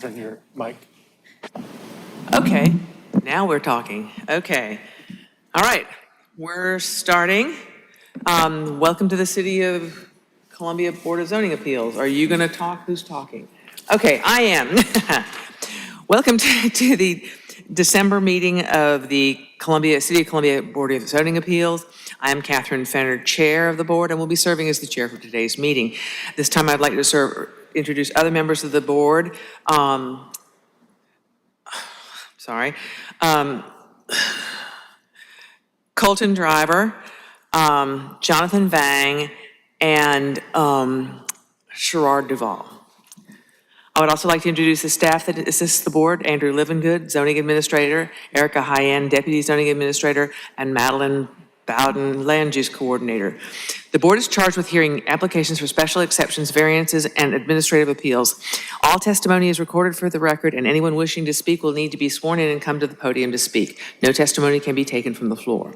Catherine, your mic. Okay, now we're talking. Okay. All right, we're starting. Welcome to the City of Columbia Board of Zoning Appeals. Are you going to talk? Who's talking? Okay, I am. Welcome to the December meeting of the City of Columbia Board of Zoning Appeals. I am Catherine Fenner, Chair of the board, and will be serving as the chair for today's meeting. This time I'd like to introduce other members of the board. Sorry. Colton Driver, Jonathan Vang, and Sherrard Duval. I would also like to introduce the staff that assists the board: Andrew Livengood, Zoning Administrator; Erica Hyen, Deputy Zoning Administrator; and Madeline Bowden, Land Use Coordinator. The board is charged with hearing applications for special exceptions, variances, and administrative appeals. All testimony is recorded for the record, and anyone wishing to speak will need to be sworn in and come to the podium to speak. No testimony can be taken from the floor.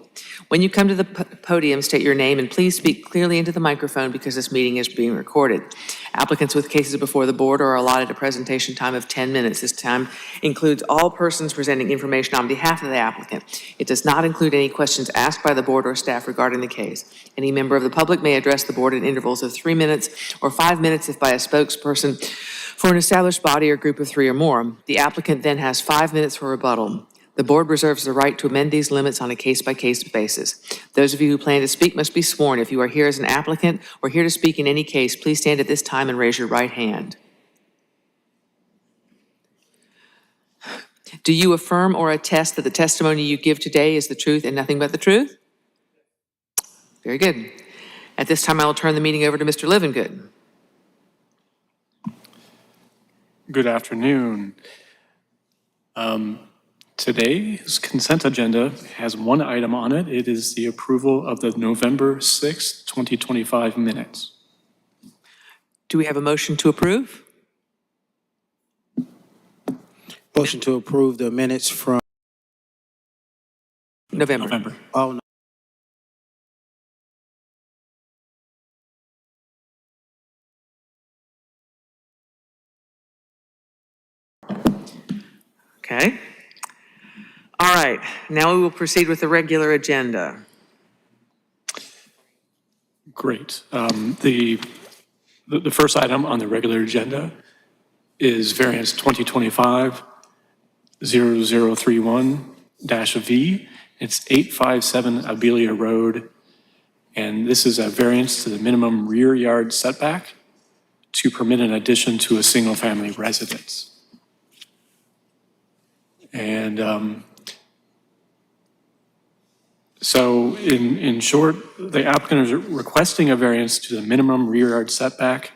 When you come to the podium, state your name and please speak clearly into the microphone because this meeting is being recorded. Applicants with cases before the board are allotted a presentation time of 10 minutes. This time includes all persons presenting information on behalf of the applicant. It does not include any questions asked by the board or staff regarding the case. Any member of the public may address the board in intervals of 3 minutes or 5 minutes if by a spokesperson for an established body or group of 3 or more. The applicant then has 5 minutes for rebuttal. The board reserves the right to amend these limits on a case-by-case basis. Those of you who plan to speak must be sworn. If you are here as an applicant or here to speak in any case, please stand at this time and raise your right hand. Do you affirm or attest that the testimony you give today is the truth and nothing but the truth? Very good. At this time, I will turn the meeting over to Mr. Livengood. Good afternoon. Today's consent agenda has one item on it. It is the approval of the November 6th, 2025 minutes. Do we have a motion to approve? Motion to approve the minutes from November. Oh, no. Okay. All right, now we will proceed with the regular agenda. Great. The first item on the regular agenda is variance 2025-0031-V. It's 857 Abelia Road, and this is a variance to the minimum rear yard setback to permit an addition to a single-family residence. And so in short, the applicant is requesting a variance to the minimum rear yard setback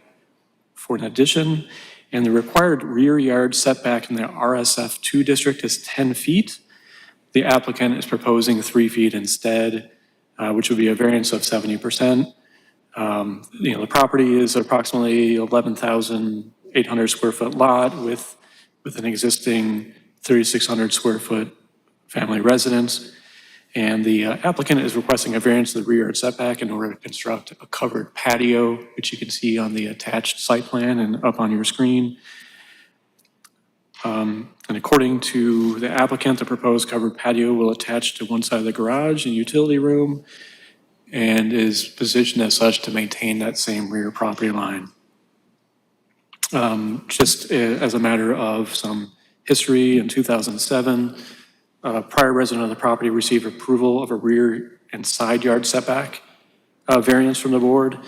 for an addition, and the required rear yard setback in the RSF2 district is 10 feet. The applicant is proposing 3 feet instead, which would be a variance of 70%. The property is approximately 11,800 square foot lot with an existing 3,600 square foot family residence. And the applicant is requesting a variance to the rear yard setback in order to construct a covered patio, which you can see on the attached site plan and up on your screen. And according to the applicant, the proposed covered patio will attach to one side of the garage and utility room and is positioned as such to maintain that same rear property line. Just as a matter of some history, in 2007, a prior resident of the property received approval of a rear and side yard setback variance from the board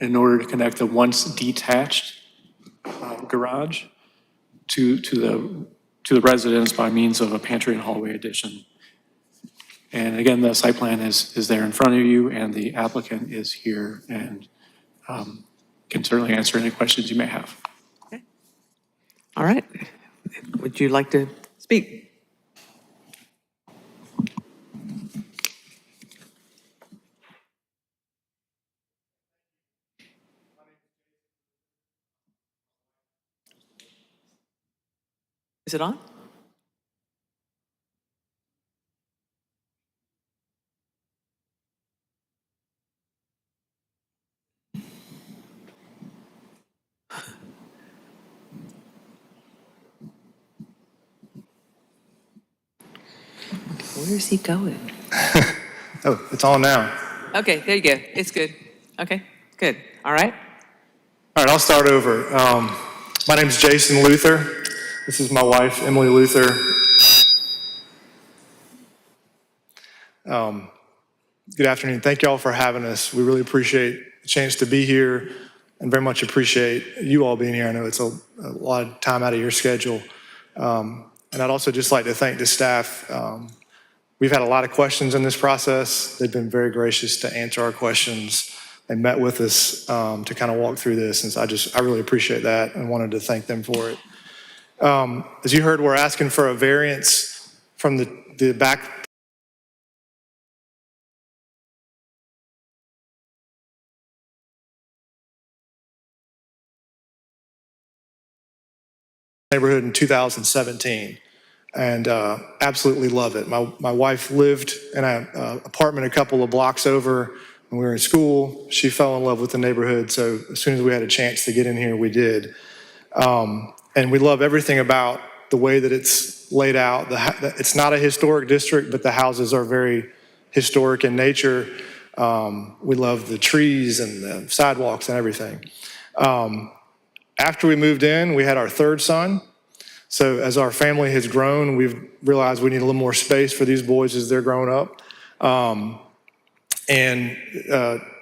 in order to connect the once detached garage to the residence by means of a pantry and hallway addition. And again, the site plan is there in front of you, and the applicant is here and can certainly answer any questions you may have. Okay. All right. Would you like to speak? Is it on? Where's he going? Oh, it's on now. Okay, there you go. It's good. Okay, good. All right. All right, I'll start over. My name's Jason Luther. This is my wife, Emily Luther. Good afternoon. Thank you all for having us. We really appreciate the chance to be here and very much appreciate you all being here. I know it's a lot of time out of your schedule. And I'd also just like to thank the staff. We've had a lot of questions in this process. They've been very gracious to answer our questions. They met with us to kind of walk through this, and so I really appreciate that and wanted to thank them for it. As you heard, we're asking for a variance from the back neighborhood in 2017, and absolutely love it. My wife lived in an apartment a couple of blocks over when we were in school. She fell in love with the neighborhood, so as soon as we had a chance to get in here, we did. And we love everything about the way that it's laid out. It's not a historic district, but the houses are very historic in nature. We love the trees and the sidewalks and everything. After we moved in, we had our third son. So as our family has grown, we've realized we need a little more space for these boys as they're growing up. And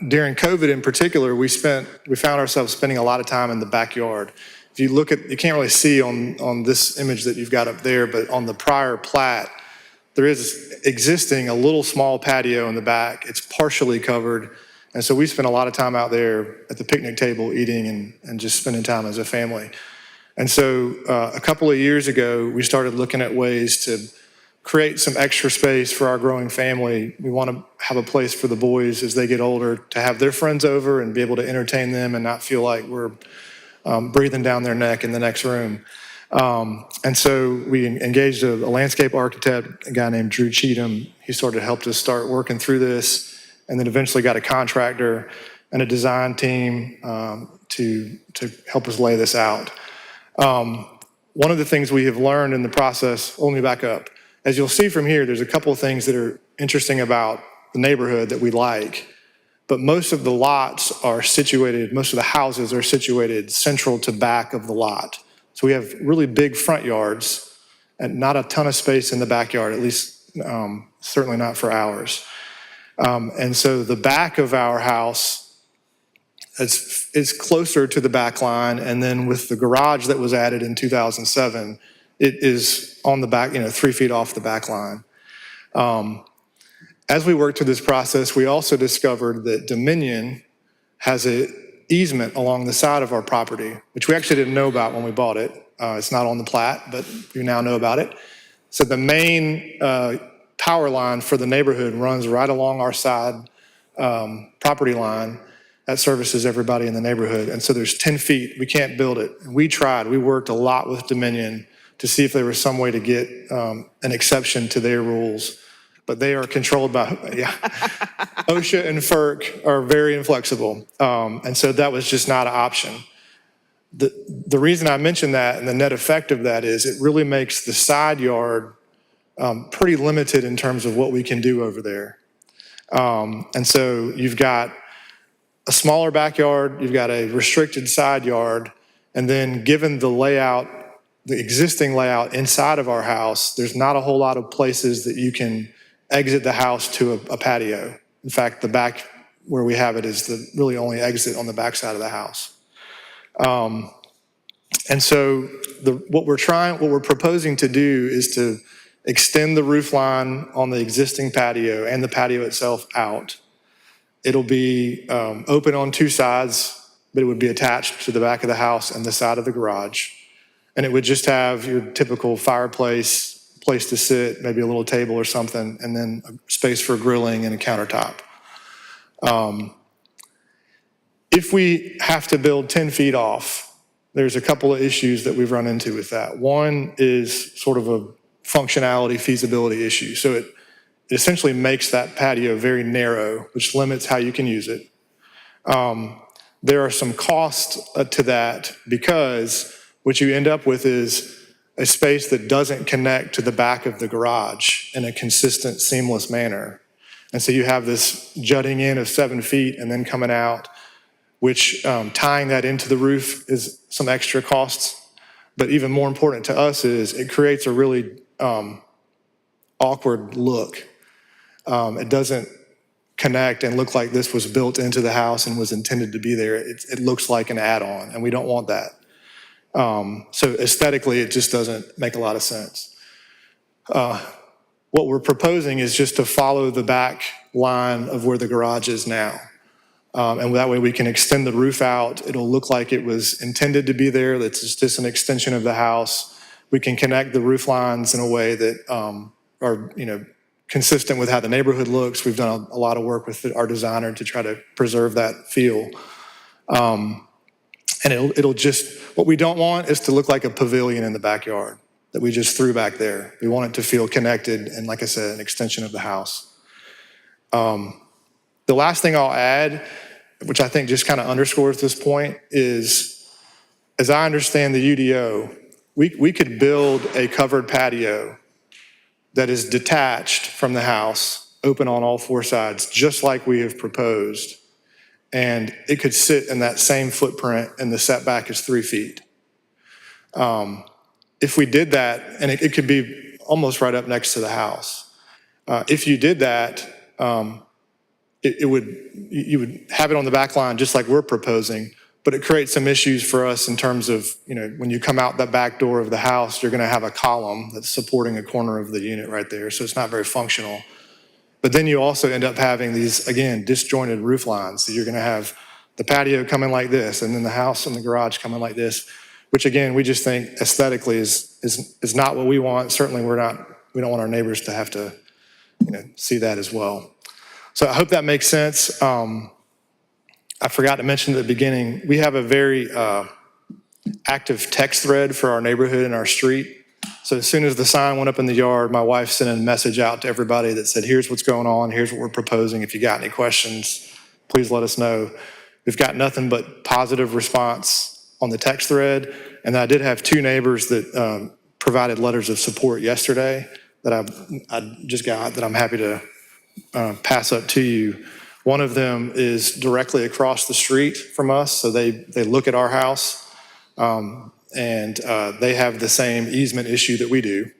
during COVID in particular, we found ourselves spending a lot of time in the backyard. If you look at, you can't really see on this image that you've got up there, but on the prior plat, there is existing a little small patio in the back. It's partially covered. And so we spent a lot of time out there at the picnic table eating and just spending time as a family. And so a couple of years ago, we started looking at ways to create some extra space for our growing family. We want to have a place for the boys as they get older to have their friends over and be able to entertain them and not feel like we're breathing down their neck in the next room. And so we engaged a landscape architect, a guy named Drew Cheatham. He sort of helped us start working through this, and then eventually got a contractor and a design team to help us lay this out. One of the things we have learned in the process, let me back up. As you'll see from here, there's a couple of things that are interesting about the neighborhood that we like, but most of the lots are situated, most of the houses are situated central to back of the lot. So we have really big front yards and not a ton of space in the backyard, at least certainly not for ours. And so the back of our house is closer to the back line, and then with the garage that was added in 2007, it is on the back, 3 feet off the back line. As we worked through this process, we also discovered that Dominion has an easement along the side of our property, which we actually didn't know about when we bought it. It's not on the plat, but you now know about it. So the main power line for the neighborhood runs right along our side property line that services everybody in the neighborhood. And so there's 10 feet, we can't build it. We tried, we worked a lot with Dominion to see if there was some way to get an exception to their rules, but they are controlled by, OSHA and FERC are very inflexible. And so that was just not an option. The reason I mention that and the net effect of that is it really makes the side yard pretty limited in terms of what we can do over there. And so you've got a smaller backyard, you've got a restricted side yard, and then given the layout, the existing layout inside of our house, there's not a whole lot of places that you can exit the house to a patio. In fact, the back where we have it is the really only exit on the back side of the house. And so what we're proposing to do is to extend the roof line on the existing patio and the patio itself out. It'll be open on two sides, but it would be attached to the back of the house and the side of the garage. And it would just have your typical fireplace, place to sit, maybe a little table or something, and then a space for grilling and a countertop. If we have to build 10 feet off, there's a couple of issues that we've run into with that. One is sort of a functionality, feasibility issue. So it essentially makes that patio very narrow, which limits how you can use it. There are some costs to that because what you end up with is a space that doesn't connect to the back of the garage in a consistent, seamless manner. And so you have this jutting in of 7 feet and then coming out, which tying that into the roof is some extra costs. But even more important to us is it creates a really awkward look. It doesn't connect and look like this was built into the house and was intended to be there. It looks like an add-on, and we don't want that. So aesthetically, it just doesn't make a lot of sense. What we're proposing is just to follow the back line of where the garage is now. And that way we can extend the roof out. It'll look like it was intended to be there. That's just an extension of the house. We can connect the roof lines in a way that are, consistent with how the neighborhood looks. We've done a lot of work with our designer to try to preserve that feel. And it'll just, what we don't want is to look like a pavilion in the backyard that we just threw back there. We want it to feel connected and, like I said, an extension of the house. The last thing I'll add, which I think just kind of underscores this point, is, as I understand the UDO, we could build a covered patio that is detached from the house, open on all 4 sides, just like we have proposed. And it could sit in that same footprint, and the setback is 3 feet. If we did that, and it could be almost right up next to the house. If you did that, you would have it on the back line just like we're proposing, but it creates some issues for us in terms of, when you come out that back door of the house, you're gonna have a column that's supporting a corner of the unit right there, so it's not very functional. But then you also end up having these, again, disjointed roof lines. So you're gonna have the patio coming like this, and then the house and the garage coming like this, which again, we just think aesthetically is not what we want. Certainly we don't want our neighbors to have to, see that as well. So I hope that makes sense. I forgot to mention at the beginning, we have a very active text thread for our neighborhood and our street. So as soon as the sign went up in the yard, my wife sent a message out to everybody that said, here's what's going on, here's what we're proposing. If you got any questions, please let us know. We've got nothing but positive response on the text thread. And I did have 2 neighbors that provided letters of support yesterday that I just got that I'm happy to pass up to you. One of them is directly across the street from us, so they look at our house, and they have the same easement issue that we do.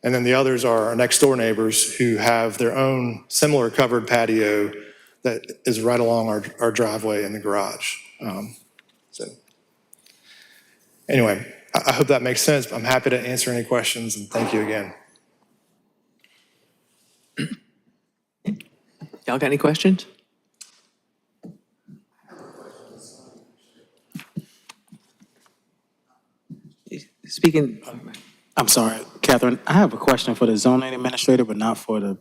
And then the others are our next door neighbors who have their own similar covered patio that is right along our driveway in the garage. So anyway, I hope that makes sense. I'm happy to answer any questions, and thank you again. Y'all got any questions? Speaking, I'm sorry, Catherine, I have a question for the zoning administrator, but not for the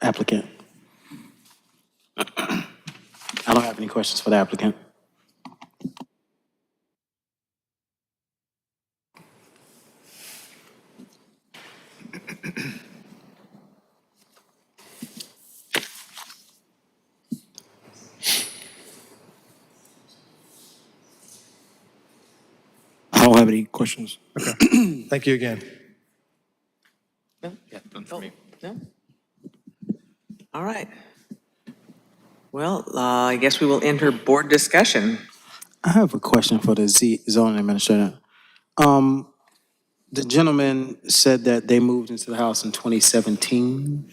applicant. I don't have any questions for the applicant. I don't have any questions. Thank you again. no? Yeah, none for me. No? All right. Well, I guess we will enter board discussion. I have a question for the zoning administrator. The gentleman said that they moved into the house in 2017,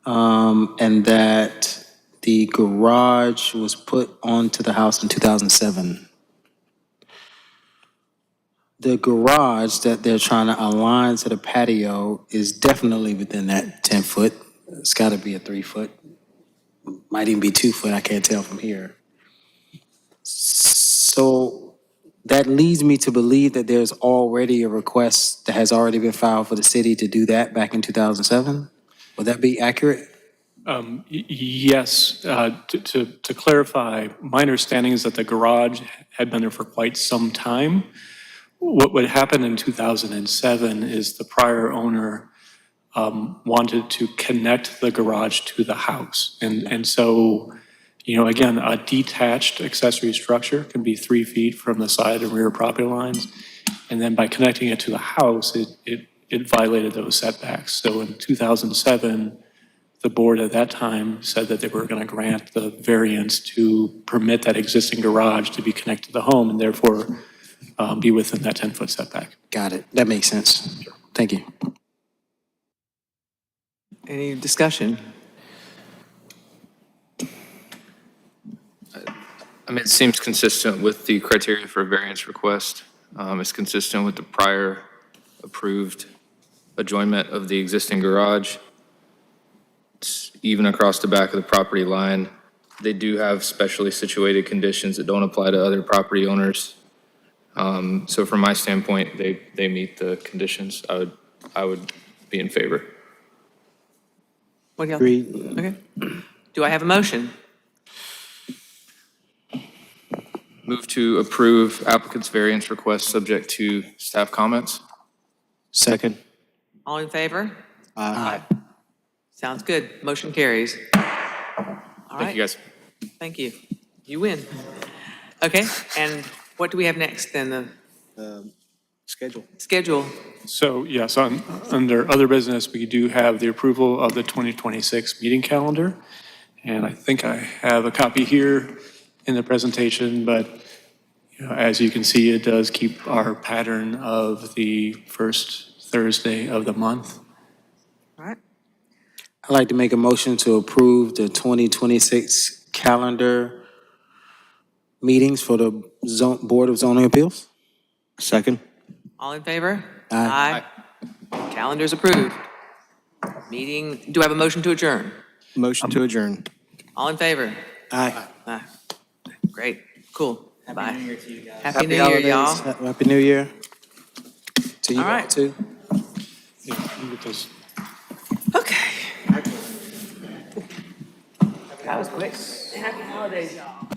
and that the garage was put onto the house in 2007. The garage that they're trying to align to the patio is definitely within that 10-foot. It's got to be a 3-foot. Might even be 2 foot, I can't tell from here. So that leads me to believe that there's already a request that has already been filed for the city to do that back in 2007? Would that be accurate? Yes, to clarify, my understanding is that the garage had been there for quite some time. What would happen in 2007 is the prior owner wanted to connect the garage to the house. And so, again, a detached accessory structure can be 3 feet from the side and rear property lines. And then by connecting it to the house, it violated those setbacks. So in 2007, the board at that time said that they were going to grant the variance to permit that existing garage to be connected to the home and therefore be within that 10-foot setback. Got it. That makes sense. Thank you. Any discussion? I mean, it seems consistent with the criteria for a variance request. It's consistent with the prior approved adjoinment of the existing garage. It's even across the back of the property line. They do have specially situated conditions that don't apply to other property owners. So from my standpoint, they meet the conditions. I would be in favor. What do y'all? Agreed. Okay. Do I have a motion? Move to approve applicant's variance request subject to staff comments. Second. All in favor? Aye. Sounds good. Motion carries. All Thank right. you, guys. Thank you. You win. Okay, and what do we have next then? The Schedule. schedule? So yes, under other business, we do have the approval of the 2026 meeting calendar. And I think I have a copy here in the presentation, but as you can see, it does keep our pattern of the first Thursday of the month. All right. I'd like to make a motion to approve the 2026 calendar meetings for the Board of Zoning Appeals. Second? All in favor? Aye. Aye. Calendar's approved. Meeting, do I have a motion to adjourn? Motion to adjourn. All in favor? Aye. Aye. Great, cool. Bye. Happy New Year to you guys. Happy New Year, y'all. Happy New Year. To you All all right. too. Yeah, you get those. Okay. That was quick. Happy holidays, y'all.